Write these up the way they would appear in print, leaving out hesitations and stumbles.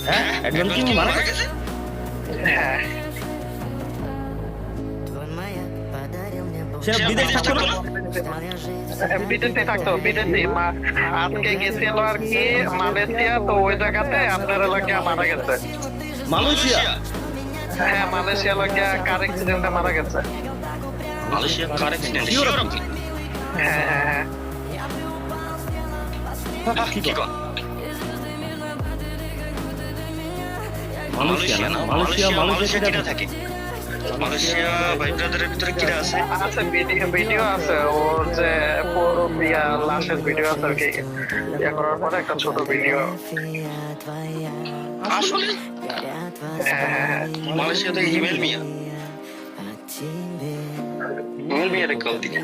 হ্যাঁ একজন কি মারা গেছে? হ্যাঁ সে বিদেশ থাকতো না? বিদেশে থাকতো, বিদেশি আজকে গেছিল আর কি মালয়েশিয়া, তো ওই জায়গাতে আপনার এলাকা মারা গেছে। মালয়েশিয়া? হ্যাঁ মালয়েশিয়া এলাকা কার অ্যাক্সিডেন্টে মারা গেছে। মালয়েশিয়া কার অ্যাক্সিডেন্ট? Sure শিওর আপনি? আপনি? হ্যাঁ হ্যাঁ হ্যাঁ কি কর? মালয়েশিয়া না? মালয়েশিয়া মালয়েশিয়া কিরা থাকে? মালয়েশিয়া ভাই ব্রাদারের ভিতরে কিরা আছে? আছে, ভিডিও আছে, ওর যে পুরো লাশের ভিডিও আছে আর কি, ইয়ে করার পরে একটা ছোট ভিডিও। আসলে হ্যাঁ হ্যাঁ হ্যাঁ মালয়েশিয়াতে হিমেল মিয়া, হিমেল মিয়ারে কল দিলে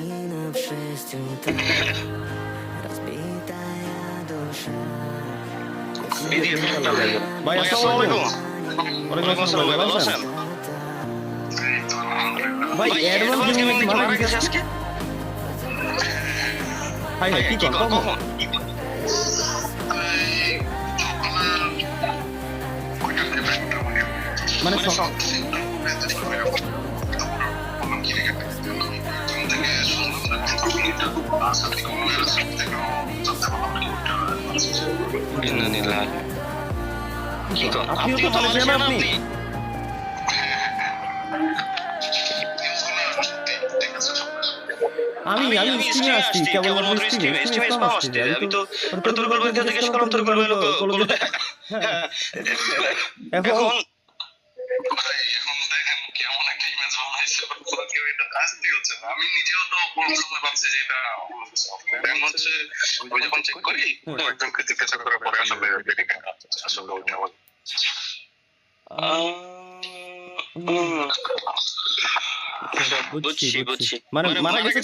দিদি ভাই আসসালামু আলাইকুম। ওয়ালাইকুম আসসালাম, ভাই ভালো আছেন? ভাই অ্যাডভান্স গেমিং মারা গেছে আজকে? হাই হাই কি কর কখন? মানে আপনিও তো মালয়েশিয়ান আপনি? আমি স্ট্রিমে আসছি, কেবলমাত্র স্ট্রিমে স্পাম আসছে। আমি তো তোর গল্প জিজ্ঞেস করলাম, তোর গল্প এখন এখন দেখেন কেমন একটা ইমেজ বানাইছে, কেউ এটা আসতে হচ্ছে না। আমি নিজেও তো কোন সময় ভাবছি যে এটা ব্যাং হচ্ছে, ওই যখন চেক করি একদম জিজ্ঞাসা করে পরে আসলে আসলে ওইটা বুঝছি মানে মারা গেছে